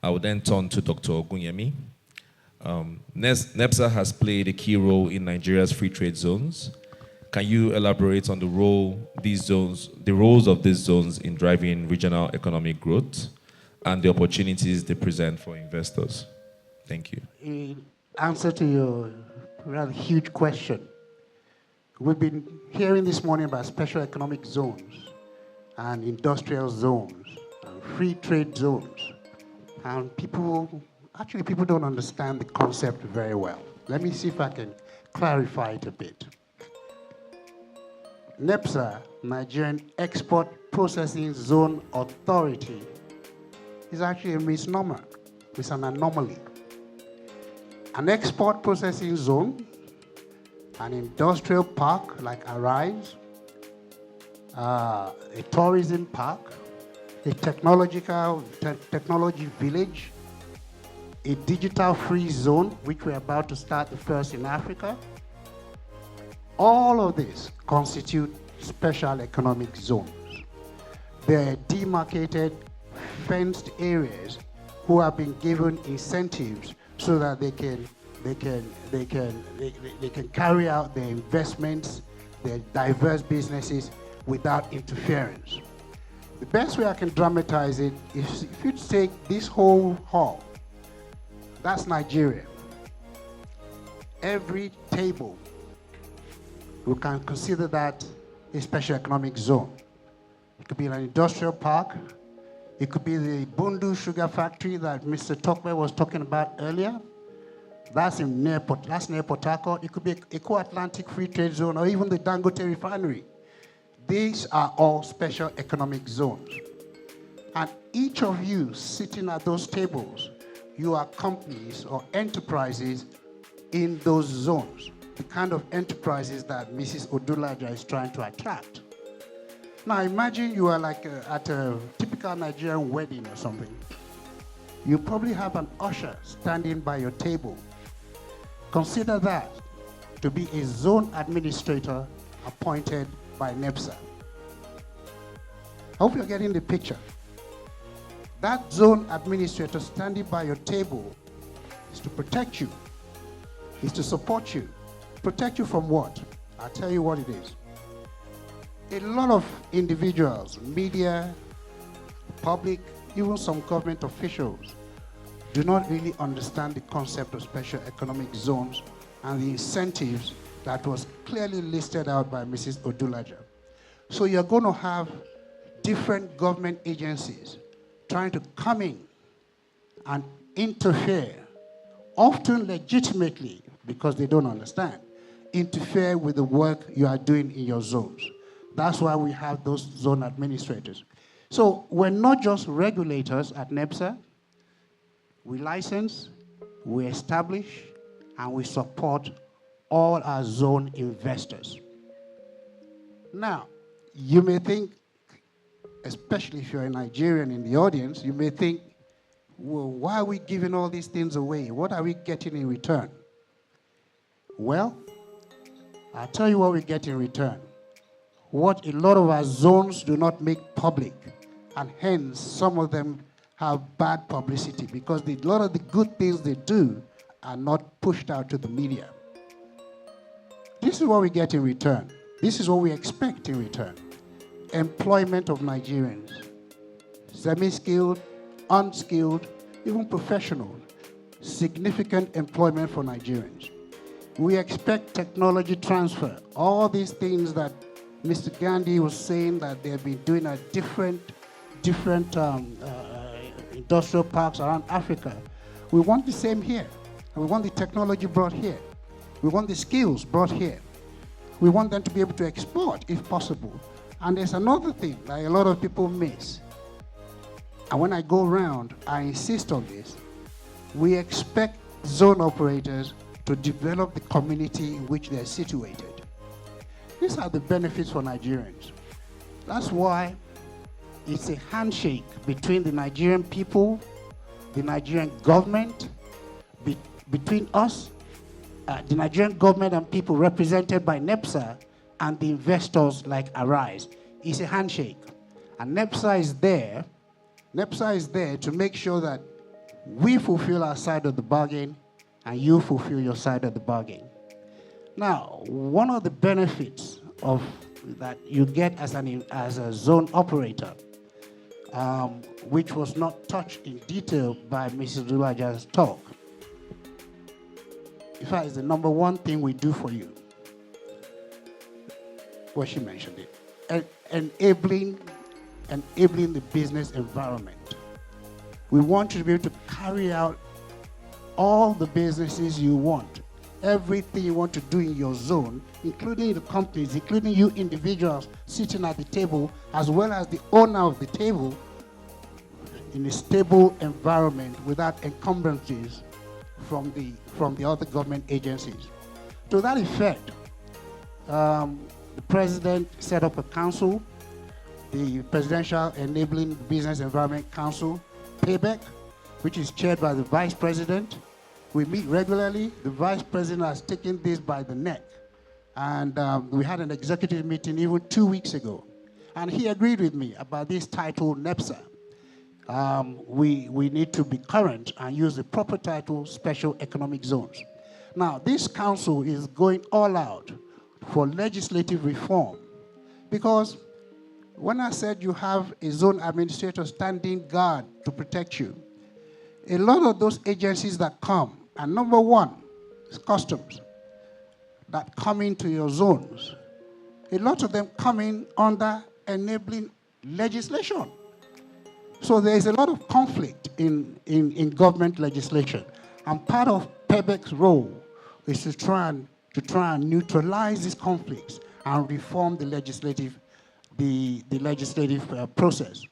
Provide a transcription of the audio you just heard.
I will then turn to Dr. Ogunyemi. NEPZA has played a key role in Nigeria's free trade zones. Can you elaborate on the roles of these zones in driving regional economic growth and the opportunities they present for investors? Thank you. In answer to your rather huge question, we've been hearing this morning about special economic zones and industrial zones and free trade zones. And people don't understand the concept very well. Let me see if I can clarify it a bit. NEPZA, Nigerian Export Processing Zone Authority, is actually a misnomer. It's an anomaly. An export processing zone, an industrial park like Arise, a tourism park, a technology village, a digital free zone, which we're about to start the first in Africa. All of this constitute special economic zones. They're demarcated, fenced areas who have been given incentives so that they can carry out their investments, their diverse businesses without interference. The best way I can dramatize it is if you take this whole hall, that's Nigeria. Every table, we can consider that a special economic zone. It could be an industrial park. It could be the Bundu sugar factory that Mr. Tokwe was talking about earlier. That's near Port Harcourt. It could be Eco-Atlantic Free Trade Zone or even the Dangote refinery. These are all special economic zones. And each of you sitting at those tables, you are companies or enterprises in those zones, the kind of enterprises that Mrs. Odulaja is trying to attract. Now imagine you are like at a typical Nigerian wedding or something. You probably have an usher standing by your table. Consider that to be a zone administrator appointed by NEPZA. I hope you're getting the picture. That zone administrator standing by your table is to protect you, is to support you. Protect you from what? I'll tell you what it is. A lot of individuals, media, public, even some government officials do not really understand the concept of special economic zones and the incentives that was clearly listed out by Mrs. Odulaja. So you're going to have different government agencies trying to come in and interfere, often legitimately, because they don't understand, interfere with the work you are doing in your zones. That's why we have those zone administrators. So we're not just regulators at NEPZA. We license, we establish, and we support all our zone investors. Now, you may think, especially if you're a Nigerian in the audience, you may think, well, why are we giving all these things away? What are we getting in return? Well, I'll tell you what we get in return. What a lot of our zones do not make public, and hence some of them have bad publicity because a lot of the good things they do are not pushed out to the media. This is what we get in return. This is what we expect in return. Employment of Nigerians, semi-skilled, unskilled, even professional, significant employment for Nigerians. We expect technology transfer. All these things that Mr. Gandhi was saying that they've been doing at different industrial parks around Africa. We want the same here. And we want the technology brought here. We want the skills brought here. We want them to be able to export if possible. And there's another thing that a lot of people miss. And when I go around, I insist on this. We expect zone operators to develop the community in which they're situated. These are the benefits for Nigerians. That's why it's a handshake between the Nigerian people, the Nigerian government, between us, the Nigerian government and people represented by NEPZA, and the investors like Arise. It's a handshake. And NEPZA is there to make sure that We fulfill our side of the bargain, and you fulfill your side of the bargain. Now, one of the benefits of that you get as a zone operator, which was not touched in detail by Mrs. Dulaja's talk. In fact, it's the number one thing we do for you. Well, she mentioned it. Enabling the business environment. We want you to be able to carry out all the businesses you want, everything you want to do in your zone, including the companies, including you individuals sitting at the table, as well as the owner of the table, in a stable environment without encumbrances from the other government agencies. To that effect, the president set up a council, the Presidential Enabling Business Environment Council, PABEC, which is chaired by the vice president. We meet regularly. The vice president has taken this by the neck. And we had an executive meeting even 2 weeks ago. And he agreed with me about this title, NEPZA. We need to be current and use the proper title, Special Economic Zones. Now, this council is going all out for legislative reform, because when I said you have a zone administrator standing guard to protect you, a lot of those agencies that come, and number one is customs, that come into your zones, a lot of them come in under enabling legislation. So there is a lot of conflict in government legislation. And part of PEBEC's role is to try and neutralize these conflicts and reform the legislative process.